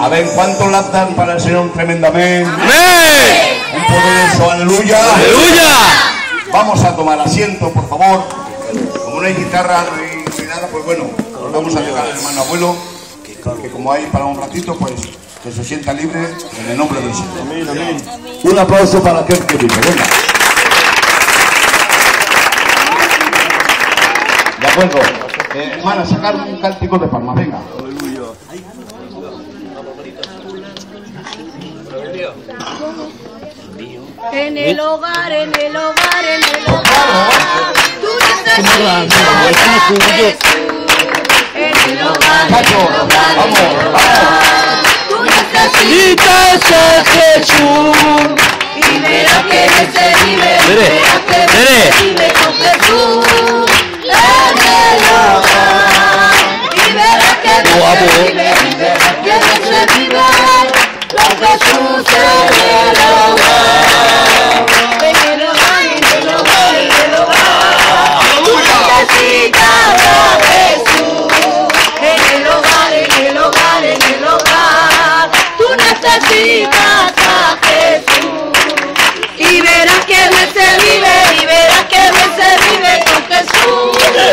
A ver, ¿cuántos las dan para el Señor tremendamente? Un poderoso aleluya. ¡Aleluya! Vamos a tomar asiento, por favor. Como no hay guitarra ni nada, pues bueno, vamos a dejar al hermano abuelo, que como hay para un ratito, pues que se sienta libre en el nombre del Señor. Amén, amén. Un aplauso para aquel que vive. Venga. De acuerdo. Hermana, sacar un cántico de palmas, venga. En el hogar, en el hogar, en el hogar. Tú necesitas Jesús. En el hogar, en el hogar, en el hogar. Tú necesitas a Jesús. Y verás que se vive, verás que se vive con Jesús. En el hogar. Y verás que se vive, y verás que se vive con Jesús en el hogar. En el hogar, en el hogar, en el hogar. Tú necesitas a Jesús. En el hogar, en el hogar, en el hogar. Tú necesitas a Jesús. Y verás que bien se vive, y verás que bien se vive con Jesús. En el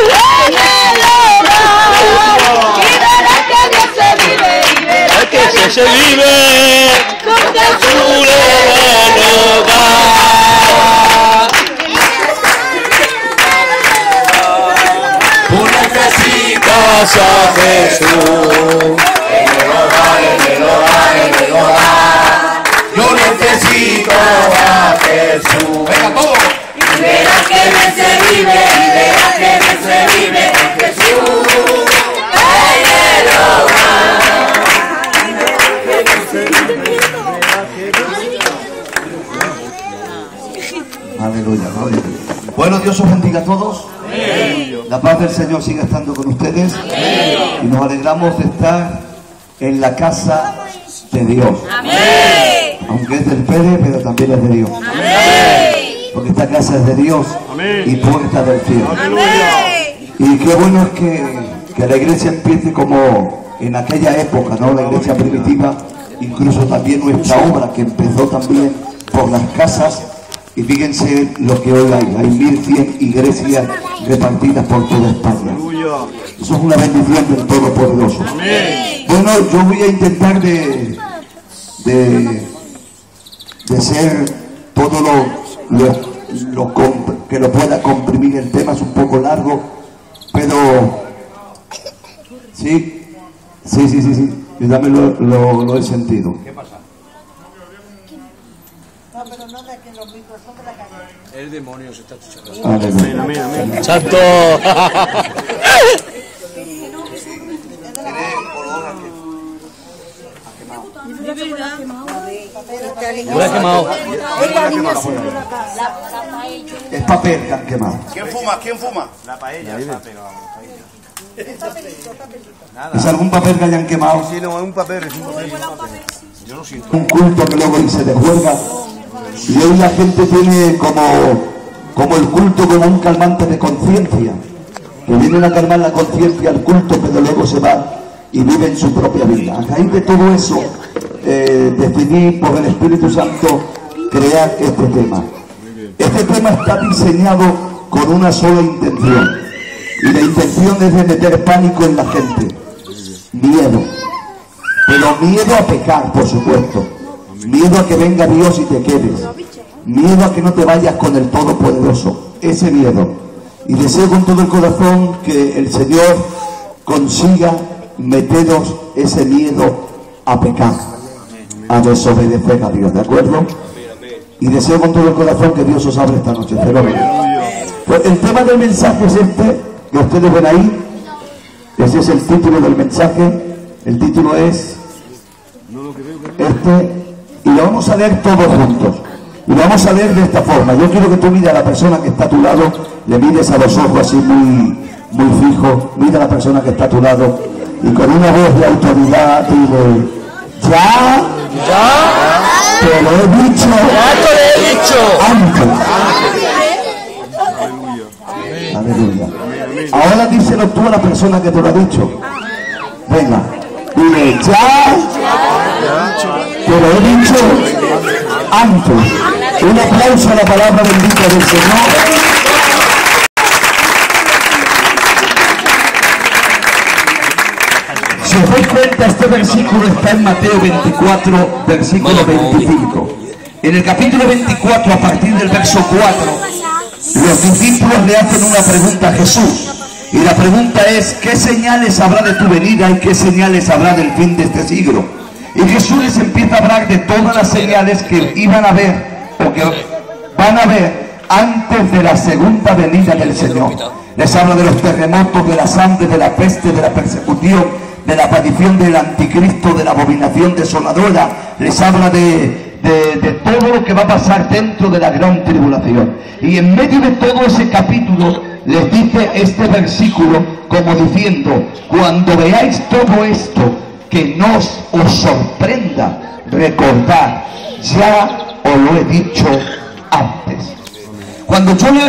hogar. Y verás que bien se vive, y verás que bien Se vive con Jesús en el hogar. Tú necesitas A Jesús. en el hogar, en el hogar, en el hogar. Yo necesito a Jesús. Venga, todos. Y verás que bien se vive, y verás que bien se vive con Jesús en el hogar. Aleluya, aleluya. Bueno, Dios os bendiga a todos. La paz del Señor siga estando con ustedes. Y nos alegramos de estar en la casa de Dios. Aunque es del Pere, pero también es de Dios. Porque esta casa es de Dios y puerta del cielo. Y qué bueno es que la iglesia empiece como en aquella época, ¿no? La iglesia primitiva, incluso también nuestra obra que empezó también por las casas. Y fíjense lo que hoy hay 1100 iglesias repartidas por toda España. Eso es una bendición del Todopoderoso. Bueno, yo voy a intentar de ser todo que lo pueda comprimir. El tema es un poco largo, pero sí, yo también lo he sentido. ¿Qué pasa? No, pero no de que los micrófonos de la calle. El demonio se está escuchando. Aleluya. Amén, amén. Santo. Huele quemado. Es papel que han quemado. ¿Quién fuma? ¿Quién fuma? La paella, pero ¿Es algún papel que hayan quemado? sí, no, es un papel, es un papel. Yo lo siento. Un culto que luego se desjuega. Y hoy la gente tiene como el culto como un calmante de conciencia. Que vienen a calmar la conciencia al culto, pero luego se va y viven su propia vida. A raíz de todo eso, decidí por el Espíritu Santo crear este tema. Este tema está diseñado con una sola intención. Y la intención es de meter pánico en la gente. Miedo. Pero miedo a pecar, por supuesto. Miedo a que venga Dios y te quedes. Miedo a que no te vayas con el Todopoderoso. Ese miedo. Y deseo con todo el corazón que el Señor consiga meteros ese miedo a pecar, a desobedecer a Dios, ¿de acuerdo? Y deseo con todo el corazón que Dios os abra esta noche. Pues el tema del mensaje es este, que ustedes ven ahí. Ese es el título del mensaje. El título es este, y lo vamos a leer todos juntos. Y lo vamos a leer de esta forma. Yo quiero que tú mires a la persona que está a tu lado, le mires a los ojos así muy fijo, mira a la persona que está a tu lado y con una voz de autoridad dile: ¡ya! te lo he dicho antes. Aleluya. Ahora díselo tú a la persona que te lo ha dicho. Venga, dile, ya te lo he dicho antes. Un aplauso a la palabra bendita del Señor. Si os dais cuenta, este versículo está en Mateo 24, versículo 25. En el capítulo 24, a partir del verso 4, los discípulos le hacen una pregunta a Jesús. Y la pregunta es, ¿qué señales habrá de tu venida y qué señales habrá del fin de este siglo? Y Jesús les empieza a hablar de todas las señales que iban a ver, o que van a ver antes de la segunda venida del Señor. Les habla de los terremotos, de la hambre, de la peste, de la persecución, de la aparición del anticristo, de la abominación desoladora. Les habla de todo lo que va a pasar dentro de la gran tribulación. Y en medio de todo ese capítulo les dice este versículo como diciendo, cuando veáis todo esto, que no os sorprenda, recordad, ya os lo he dicho antes. Cuando yo leo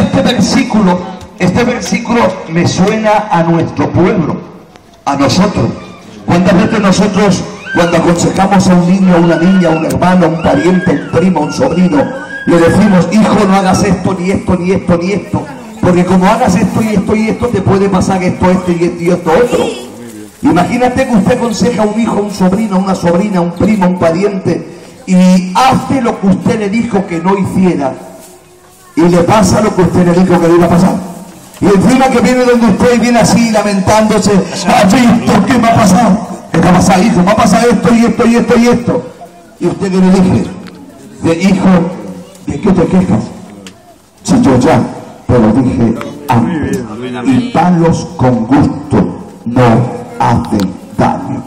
este versículo me suena a nuestro pueblo, a nosotros. ¿Cuántas veces nosotros, cuando aconsejamos a un niño, a una niña, a un hermano, a un pariente, a un primo, a un sobrino, le decimos, hijo, no hagas esto, ni esto, ni esto, ni esto, porque como hagas esto y esto y esto, te puede pasar esto, esto y esto y esto otro? Imagínate que usted aconseja a un hijo, a un sobrino, a una sobrina, a un primo, a un pariente, y hace lo que usted le dijo que no hiciera, y le pasa lo que usted le dijo que le iba a pasar. Y encima que viene donde usted y viene así lamentándose, ¿has visto qué me ha pasado? ¿Qué te ha pasado, hijo? Me ha pasado esto y esto y esto y esto. Y usted que le dije, hijo, ¿de qué te quejas? Si yo ya te lo dije antes. Y palos con gusto no hacen daño.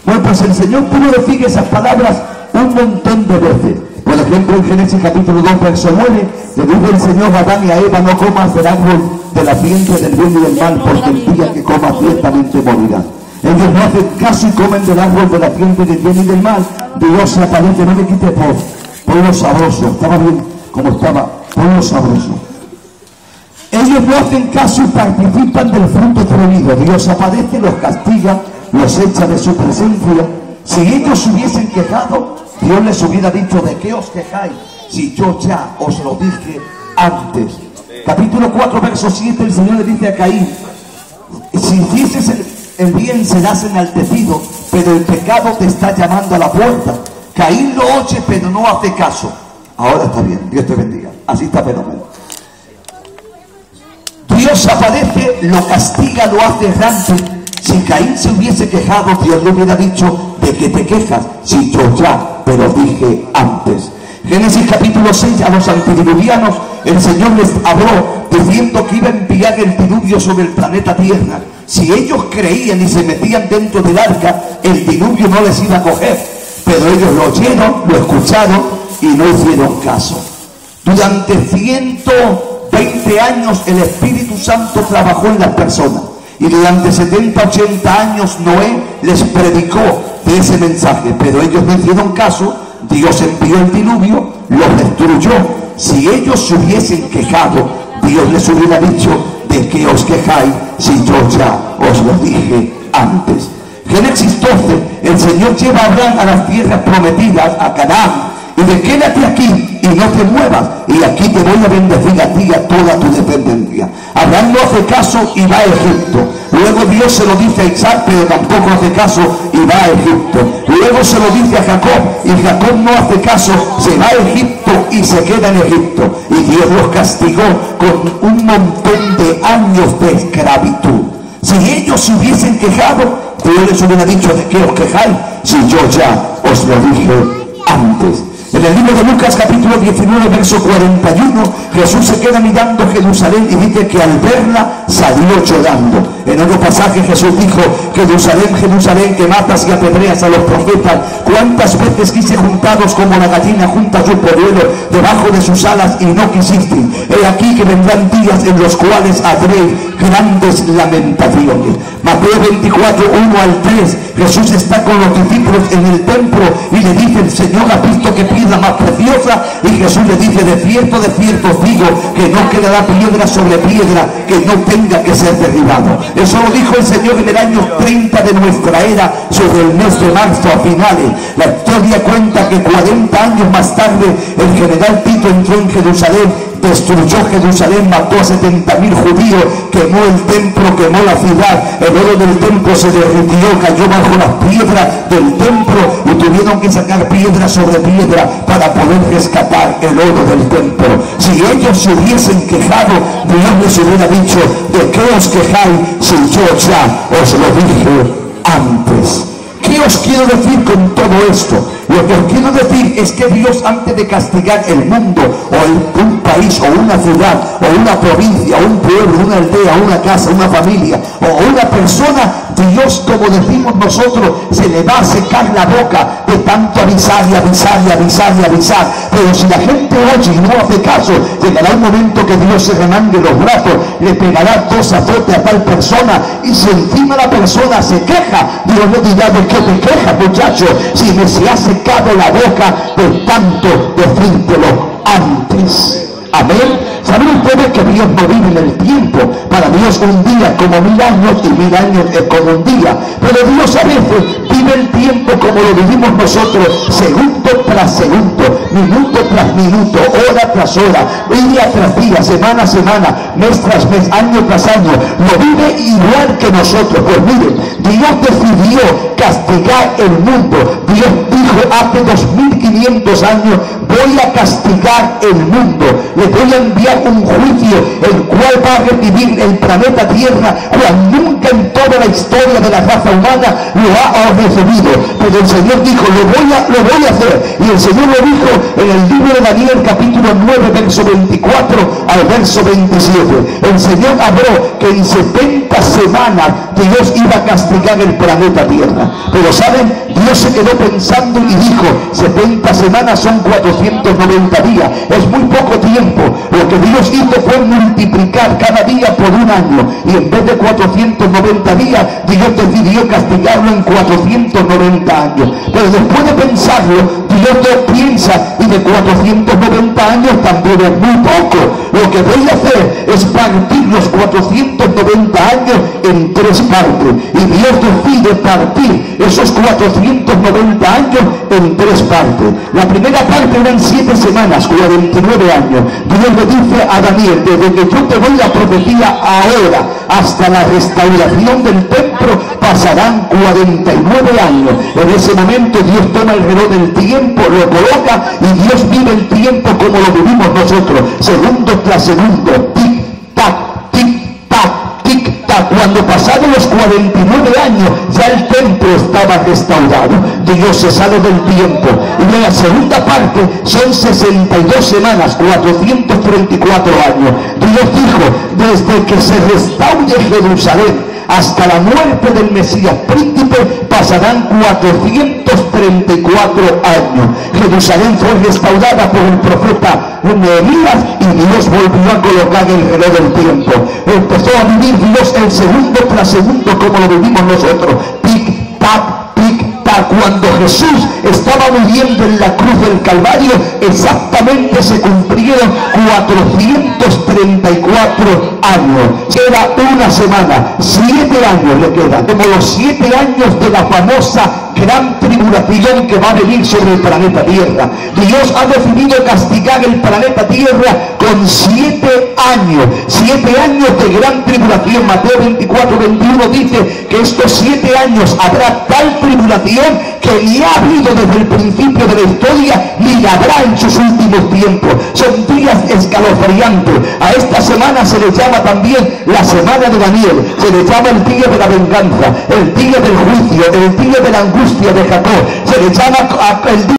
Bueno, pues el Señor pudo decir esas palabras un montón de veces. Por ejemplo, en Génesis capítulo 2, verso 9, le dice el Señor a Adán y a Eva, no comas del árbol de la ciencia del bien y del mal, porque el día que comas ciertamente morirás. Ellos no hacen caso y comen del árbol de la ciencia del bien y del mal. Dios se aparece, no me quite ponlo sabroso, estaba bien como estaba, ponlo sabroso. Ellos no hacen caso y participan del fruto prohibido. Dios aparece, los castiga, los echa de su presencia. Si ellos se hubiesen quejado, Dios les hubiera dicho, ¿de qué os quejáis? Si yo ya os lo dije antes. Capítulo 4, verso 7, el Señor le dice a Caín, si hicieses el bien serás enaltecido, pero el pecado te está llamando a la puerta. Caín lo oye, pero no hace caso. Ahora está bien, Dios te bendiga. Así está fenómeno. Dios aparece, lo castiga, lo hace errante. Si Caín se hubiese quejado, Dios le hubiera dicho, ¿de qué te quejas? Si yo ya te lo dije antes. Génesis capítulo 6, a los antediluvianos, el Señor les habló diciendo que iba a enviar el diluvio sobre el planeta Tierra. Si ellos creían y se metían dentro del arca, el diluvio no les iba a coger. Pero ellos lo oyeron, lo escucharon y no hicieron caso. Durante 120 años el Espíritu Santo trabajó en las personas. Y durante 70, 80 años Noé les predicó de ese mensaje, pero ellos no hicieron caso. Dios envió el diluvio, los destruyó. Si ellos se hubiesen quejado, Dios les hubiera dicho, ¿de qué os quejáis? Si yo ya os lo dije antes. Génesis 12, el Señor lleva a Abraham a las tierras prometidas, a Canaán, y de quédate aquí y no te muevas, y aquí te voy a bendecir a ti y a toda tu descendencia. Abraham no hace caso y va a Egipto. Luego Dios se lo dice a Isaac, pero tampoco hace caso y va a Egipto. Luego se lo dice a Jacob y Jacob no hace caso, se va a Egipto y se queda en Egipto. Y Dios los castigó con un montón de años de esclavitud. Si ellos se hubiesen quejado, Dios les hubiera dicho, ¿de qué os quejáis? Si yo ya os lo dije antes. En el libro de Lucas capítulo 19 verso 41, Jesús se queda mirando Jerusalén y dice que al verla salió llorando. En otro pasaje Jesús dijo: Jerusalén, Jerusalén, que matas y apedreas a los profetas, cuántas veces quise juntaros como la gallina junta su polluelo debajo de sus alas y no quisiste. He aquí que vendrán días en los cuales habréis grandes lamentaciones. Mateo 24, 1 al 3. Jesús está con los discípulos en el templo y le dice: el Señor ha visto que piedra más preciosa, y Jesús le dice: de cierto os digo que no quedará piedra sobre piedra que no tenga que ser derribado. Eso lo dijo el Señor en el año 30 de nuestra era, sobre el mes de marzo a finales. La historia cuenta que 40 años más tarde el general Tito entró en Jerusalén, destruyó Jerusalén, mató a 70.000 judíos, quemó el templo, quemó la ciudad, el oro del templo se derritió, cayó bajo las piedras del templo y tuvieron que sacar piedra sobre piedra para poder rescatar el oro del templo. Si ellos se hubiesen quejado, Dios les hubiera dicho: ¿de qué os quejáis si yo ya os lo dije antes? ¿Qué os quiero decir con todo esto? Lo que os quiero decir es que Dios, antes de castigar el mundo, o un país, o una ciudad, o una provincia, o un pueblo, una aldea, una casa, una familia, o una persona, Dios, como decimos nosotros, se le va a secar la boca de tanto avisar y avisar y avisar y avisar. Pero si la gente oye y no hace caso, llegará un momento que Dios se remangue los brazos, le pegará 2 azotes a tal persona, y si encima la persona se queja, Dios le dirá: ¿de qué te quejas, muchacho? Si me se ha secado la boca de tanto decírtelo antes. Amén. ¿Saben ustedes que Dios no vive en el tiempo? Para Dios un día como 1000 años, y 1000 años es como un día. Pero Dios a veces vive el tiempo como lo vivimos nosotros, segundo tras segundo, minuto tras minuto, hora tras hora, día tras día, semana a semana, mes tras mes, año tras año. Lo vive igual que nosotros. Pues miren, Dios decidió castigar el mundo. Dios dijo hace 2500 años: voy a castigar el mundo, le voy a enviar un juicio, el cual va a recibir el planeta Tierra, cual nunca en toda la historia de la raza humana lo ha recibido. Pero el Señor dijo: lo voy a hacer. Y el Señor lo dijo en el libro de Daniel, capítulo 9, verso 24 al verso 27. El Señor habló que en 70 semanas Dios iba a castigar el planeta Tierra. Pero ¿saben? Dios se quedó pensando y dijo: 70 semanas son 490 días, es muy poco tiempo. Lo que Dios hizo fue multiplicar cada día por un año, y en vez de 490 días, Dios decidió castigarlo en 490 años. Pero después de pensarlo, Dios piensa: y de 490 años también es muy poco. Lo que voy a hacer es partir los 490 años en 3 partes. Y Dios decide partir esos 490 años en 3 partes. La primera parte eran 7 semanas, 49 años. Dios le dice a Daniel: desde que yo te doy la profecía ahora hasta la restauración del templo pasarán 49 años. En ese momento Dios toma el reloj del tiempo, lo coloca, y Dios vive el tiempo como lo vivimos nosotros, segundo tras segundo, tic tac, tic tac, tic tac. Cuando pasaron los 49 años, ya el templo estaba restaurado. Dios se sale del tiempo, y en la segunda parte son 62 semanas, 434 años. Dios dijo: desde que se restaure Jerusalén hasta la muerte del Mesías príncipe pasarán 434 años. Jerusalén fue restaurada por el profeta Nehemías, y Dios volvió a colocar el reloj del tiempo. Empezó a vivir Dios el segundo tras segundo como lo vivimos nosotros. Tic tac, tic tac. Cuando Jesús estaba muriendo en la cruz del Calvario, exactamente se cumplieron 434 años. Era una semana, 7 años le quedan, como los 7 años de la famosa gran tribulación que va a venir sobre el planeta Tierra. Dios ha decidido castigar el planeta Tierra con 7 años, 7 años de gran tribulación. Mateo 24, 21 dice que estos 7 años habrá tal tribulación que ni ha habido desde el principio de la historia, ni la habrá en sus últimos tiempos. Son días escalofriantes. A esta semana se le llama también la semana de Daniel, se le llama el día de la venganza, el día del juicio, el día de la angustia de Jacob, se le llama el día